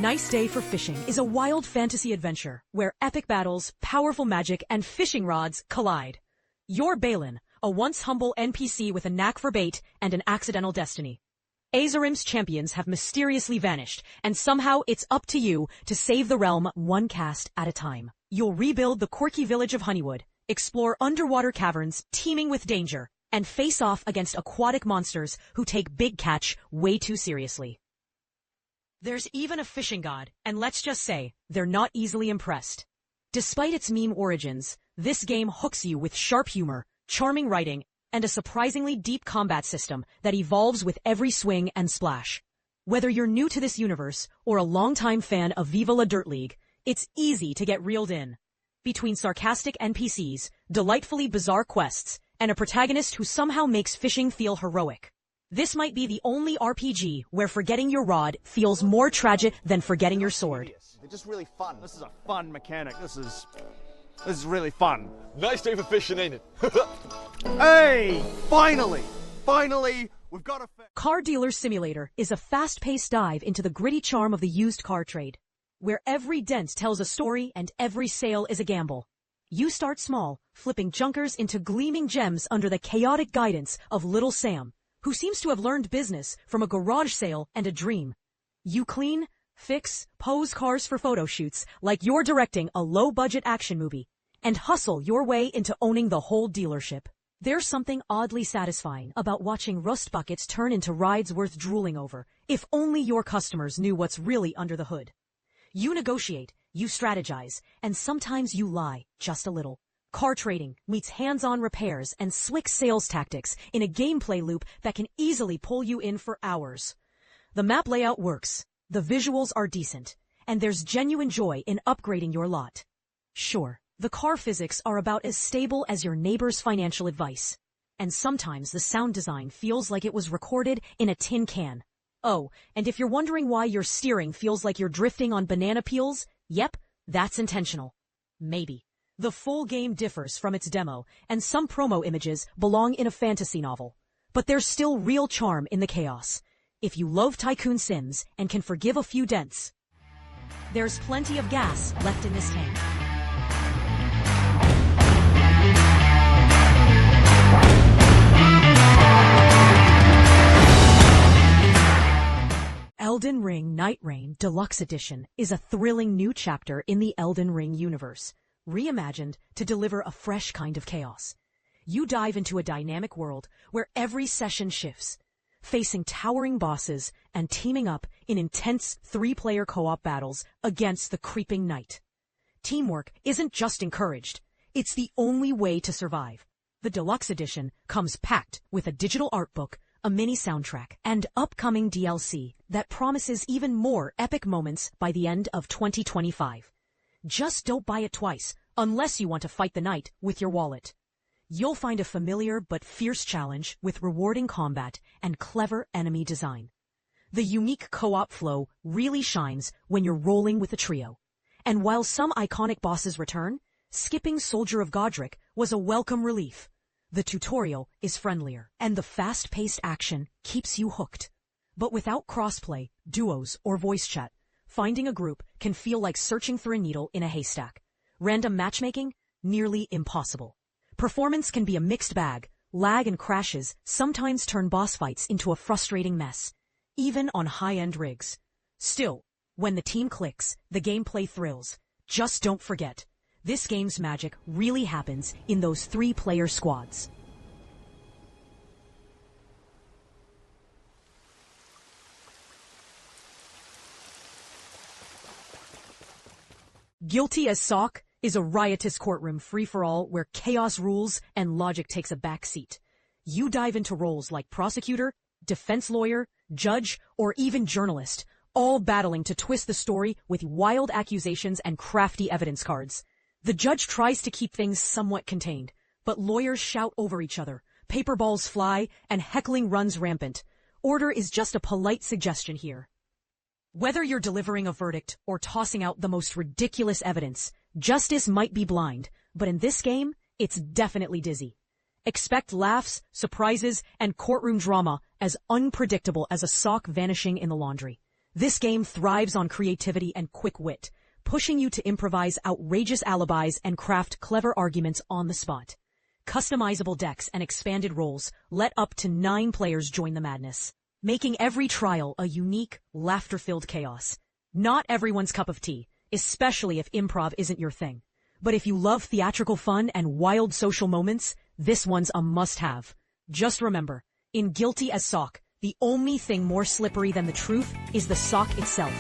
Nice Day for Fishing is a wild fantasy adventure where epic battles, powerful magic, and fishing rods collide. You're Balin, a once humble NPC with a knack for bait and an accidental destiny. Azerim's champions have mysteriously vanished, and somehow it's up to you to save the realm one cast at a time. You'll rebuild the quirky village of Honeywood, explore underwater caverns teeming with danger, and face off against aquatic monsters who take big catch way too seriously. There's even a fishing god, and let's just say, they're not easily impressed. Despite its meme origins, this game hooks you with sharp humor, charming writing, and a surprisingly deep combat system that evolves with every swing and splash. Whether you're new to this universe or a longtime fan of Viva la Dirt League, it's easy to get reeled in. Between sarcastic NPCs, delightfully bizarre quests, and a protagonist who somehow makes fishing feel heroic, this might be the only RPG where forgetting your rod feels more tragic than forgetting your sword. They're just really fun. This is a fun mechanic. This is really fun. Nice day for fishing, ain't it? Hey! Finally, we've got a... Car Dealer Simulator is a fast-paced dive into the gritty charm of the used car trade, where every dent tells a story and every sale is a gamble. You start small, flipping junkers into gleaming gems under the chaotic guidance of Little Sam, who seems to have learned business from a garage sale and a dream. You clean, fix, pose cars for photo shoots like you're directing a low-budget action movie, and hustle your way into owning the whole dealership. There's something oddly satisfying about watching rust buckets turn into rides worth drooling over, if only your customers knew what's really under the hood. You negotiate, you strategize, and sometimes you lie, just a little. Car trading meets hands-on repairs and slick sales tactics in a gameplay loop that can easily pull you in for hours. The map layout works, the visuals are decent, and there's genuine joy in upgrading your lot. Sure, the car physics are about as stable as your neighbor's financial advice, and sometimes the sound design feels like it was recorded in a tin can. Oh, and if you're wondering why your steering feels like you're drifting on banana peels, yep, that's intentional. Maybe. The full game differs from its demo, and some promo images belong in a fantasy novel. But there's still real charm in the chaos. If you love Tycoon Sims and can forgive a few dents, there's plenty of gas left in this tank. Elden Ring NIGHTREIGN Deluxe Edition is a thrilling new chapter in the Elden Ring universe, reimagined to deliver a fresh kind of chaos. You dive into a dynamic world where every session shifts, facing towering bosses and teaming up in intense 3-player co-op battles against the creeping night. Teamwork isn't just encouraged, it's the only way to survive. The Deluxe Edition comes packed with a digital art book, a mini soundtrack, and upcoming DLC that promises even more epic moments by the end of 2025. Just don't buy it twice, unless you want to fight the night with your wallet. You'll find a familiar but fierce challenge with rewarding combat and clever enemy design. The unique co-op flow really shines when you're rolling with a trio. And while some iconic bosses return, skipping Soldier of Godric was a welcome relief. The tutorial is friendlier, and the fast-paced action keeps you hooked. But without crossplay, duos, or voice chat, finding a group can feel like searching for a needle in a haystack. Random matchmaking? Nearly impossible. Performance can be a mixed bag. Lag and crashes sometimes turn boss fights into a frustrating mess, even on high-end rigs. Still, when the team clicks, the gameplay thrills. Just don't forget, this game's magic really happens in those 3-player squads. Guilty as Sock is a riotous courtroom free-for-all where chaos rules and logic takes a back seat. You dive into roles like prosecutor, defense lawyer, judge, or even journalist, all battling to twist the story with wild accusations and crafty evidence cards. The judge tries to keep things somewhat contained, but lawyers shout over each other, paper balls fly, and heckling runs rampant. Order is just a polite suggestion here. Whether you're delivering a verdict or tossing out the most ridiculous evidence, justice might be blind, but in this game, it's definitely dizzy. Expect laughs, surprises, and courtroom drama as unpredictable as a sock vanishing in the laundry. This game thrives on creativity and quick wit, pushing you to improvise outrageous alibis and craft clever arguments on the spot. Customizable decks and expanded roles let up to 9 players join the madness, making every trial a unique, laughter-filled chaos. Not everyone's cup of tea, especially if improv isn't your thing. But if you love theatrical fun and wild social moments, this one's a must-have. Just remember, in Guilty as Sock, the only thing more slippery than the truth is the sock itself.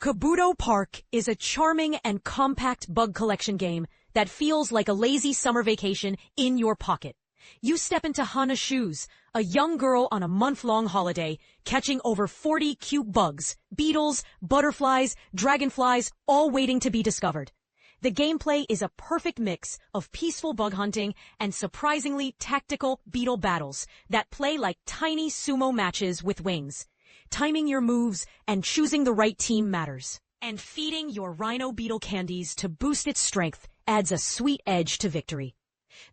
Kabuto Park is a charming and compact bug collection game that feels like a lazy summer vacation in your pocket. You step into Hana's shoes, a young girl on a month-long holiday, catching over 40 cute bugs, beetles, butterflies, dragonflies, all waiting to be discovered. The gameplay is a perfect mix of peaceful bug hunting and surprisingly tactical beetle battles that play like tiny sumo matches with wings. Timing your moves and choosing the right team matters. And feeding your rhino beetle candies to boost its strength adds a sweet edge to victory.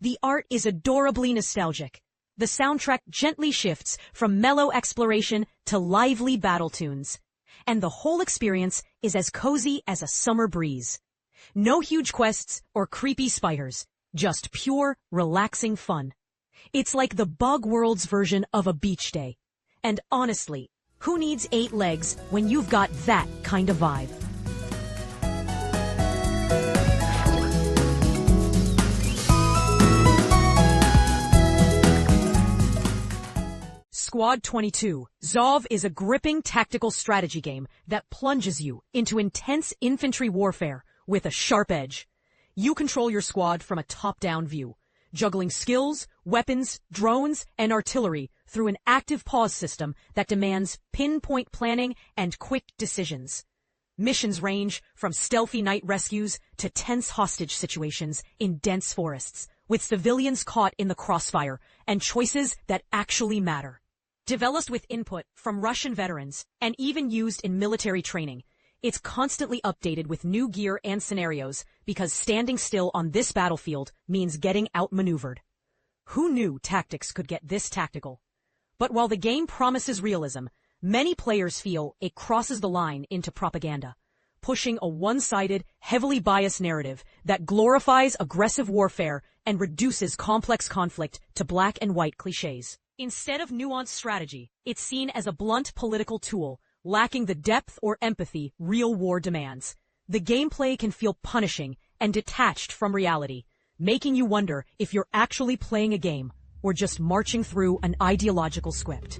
The art is adorably nostalgic. The soundtrack gently shifts from mellow exploration to lively battle tunes. And the whole experience is as cozy as a summer breeze. No huge quests or creepy spiders, just pure, relaxing fun. It's like the bug world's version of a beach day. And honestly, who needs 8 legs when you've got that kind of vibe? Squad 22. Zov is a gripping tactical strategy game that plunges you into intense infantry warfare with a sharp edge. You control your squad from a top-down view, juggling skills, weapons, drones, and artillery through an active pause system that demands pinpoint planning and quick decisions. Missions range from stealthy night rescues to tense hostage situations in dense forests, with civilians caught in the crossfire and choices that actually matter. Developed with input from Russian veterans and even used in military training, it's constantly updated with new gear and scenarios because standing still on this battlefield means getting outmaneuvered. Who knew tactics could get this tactical? But while the game promises realism, many players feel it crosses the line into propaganda, pushing a one-sided, heavily biased narrative that glorifies aggressive warfare and reduces complex conflict to black and white cliches. Instead of nuanced strategy, it's seen as a blunt political tool, lacking the depth or empathy real war demands. The gameplay can feel punishing and detached from reality, making you wonder if you're actually playing a game or just marching through an ideological script.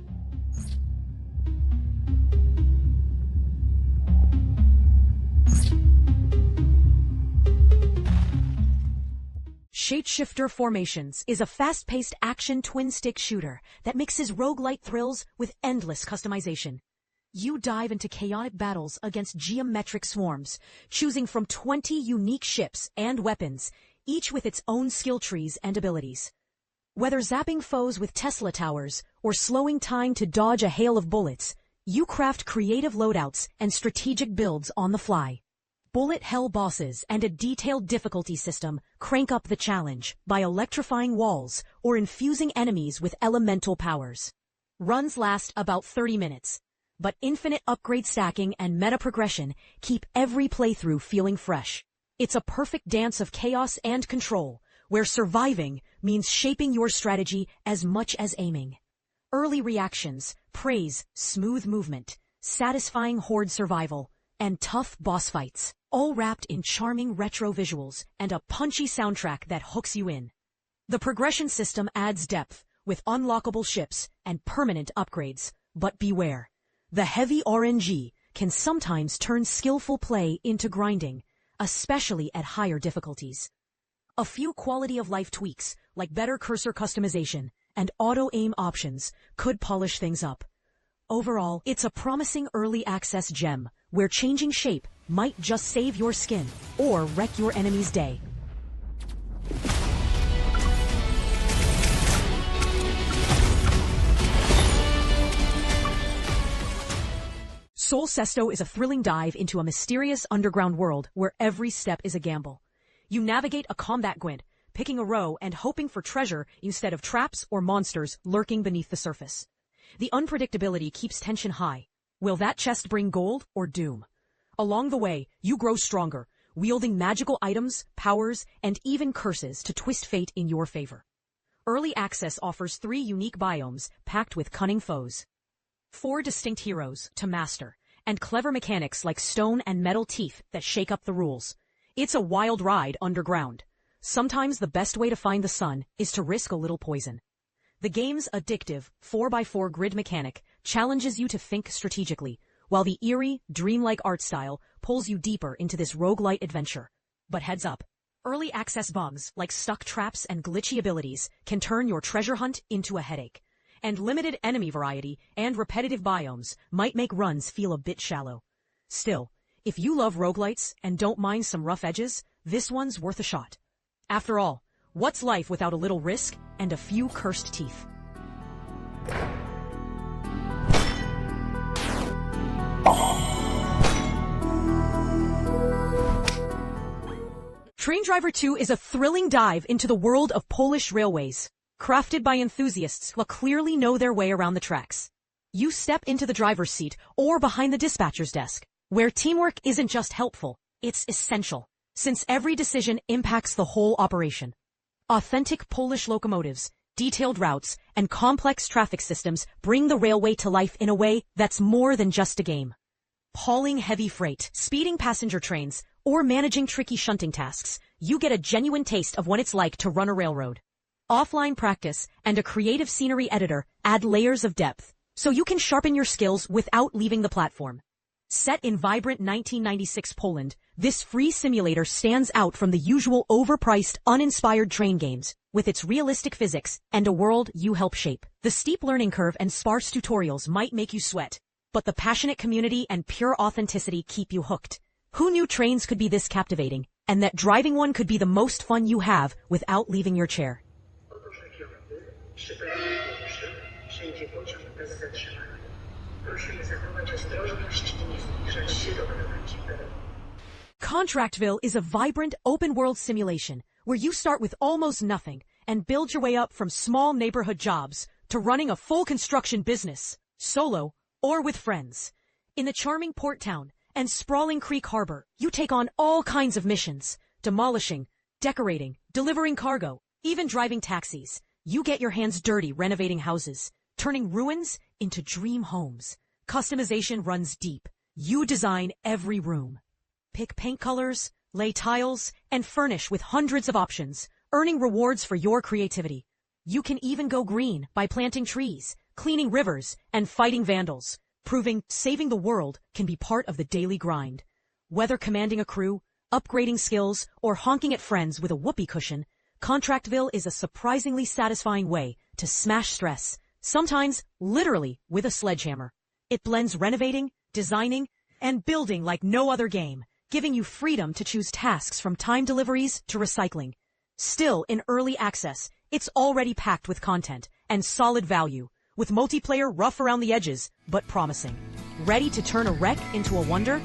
Shapeshifter Formations is a fast-paced action twin-stick shooter that mixes roguelite thrills with endless customization. You dive into chaotic battles against geometric swarms, choosing from 20 unique ships and weapons, each with its own skill trees and abilities. Whether zapping foes with Tesla towers or slowing time to dodge a hail of bullets, you craft creative loadouts and strategic builds on the fly. Bullet hell bosses and a detailed difficulty system crank up the challenge by electrifying walls or infusing enemies with elemental powers. Runs last about 30 minutes, but infinite upgrade stacking and meta progression keep every playthrough feeling fresh. It's a perfect dance of chaos and control, where surviving means shaping your strategy as much as aiming. Early reactions praise smooth movement, satisfying horde survival, and tough boss fights, all wrapped in charming retro visuals and a punchy soundtrack that hooks you in. The progression system adds depth, with unlockable ships and permanent upgrades, but beware. The heavy RNG can sometimes turn skillful play into grinding, especially at higher difficulties. A few quality-of-life tweaks, like better cursor customization and auto-aim options, could polish things up. Overall, it's a promising early access gem, where changing shape might just save your skin or wreck your enemy's day. Cesto is a thrilling dive into a mysterious underground world where every step is a gamble. You navigate a combat grid, picking a row and hoping for treasure instead of traps or monsters lurking beneath the surface. The unpredictability keeps tension high. Will that chest bring gold or doom? Along the way, you grow stronger, wielding magical items, powers, and even curses to twist fate in your favor. Early Access offers 3 unique biomes packed with cunning foes, 4 distinct heroes to master, and clever mechanics like stone and metal teeth that shake up the rules. It's a wild ride underground. Sometimes the best way to find the sun is to risk a little poison. The game's addictive 4x4 grid mechanic challenges you to think strategically, while the eerie, dreamlike art style pulls you deeper into this roguelite adventure. But heads up, early access bugs like stuck traps and glitchy abilities can turn your treasure hunt into a headache. And limited enemy variety and repetitive biomes might make runs feel a bit shallow. Still, if you love roguelites and don't mind some rough edges, this one's worth a shot. After all, what's life without a little risk and a few cursed teeth? Train Driver 2 is a thrilling dive into the world of Polish railways, crafted by enthusiasts who clearly know their way around the tracks. You step into the driver's seat or behind the dispatcher's desk, where teamwork isn't just helpful, it's essential, since every decision impacts the whole operation. Authentic Polish locomotives, detailed routes, and complex traffic systems bring the railway to life in a way that's more than just a game. Hauling heavy freight, speeding passenger trains, or managing tricky shunting tasks, you get a genuine taste of what it's like to run a railroad. Offline practice and a creative scenery editor add layers of depth, so you can sharpen your skills without leaving the platform. Set in vibrant 1996 Poland, this free simulator stands out from the usual overpriced, uninspired train games, with its realistic physics and a world you help shape. The steep learning curve and sparse tutorials might make you sweat, but the passionate community and pure authenticity keep you hooked. Who knew trains could be this captivating, and that driving one could be the most fun you have without leaving your chair? ContractVille is a vibrant, open-world simulation where you start with almost nothing and build your way up from small neighborhood jobs to running a full construction business, solo or with friends. In the charming port town and sprawling Creek Harbor, you take on all kinds of missions, demolishing, decorating, delivering cargo, even driving taxis. You get your hands dirty renovating houses, turning ruins into dream homes. Customization runs deep. You design every room. Pick paint colors, lay tiles, and furnish with hundreds of options, earning rewards for your creativity. You can even go green by planting trees, cleaning rivers, and fighting vandals, proving saving the world can be part of the daily grind. Whether commanding a crew, upgrading skills, or honking at friends with a whoopee cushion, ContractVille is a surprisingly satisfying way to smash stress, sometimes literally with a sledgehammer. It blends renovating, designing, and building like no other game, giving you freedom to choose tasks from time deliveries to recycling. Still in early access, it's already packed with content and solid value, with multiplayer rough around the edges, but promising. Ready to turn a wreck into a wonder?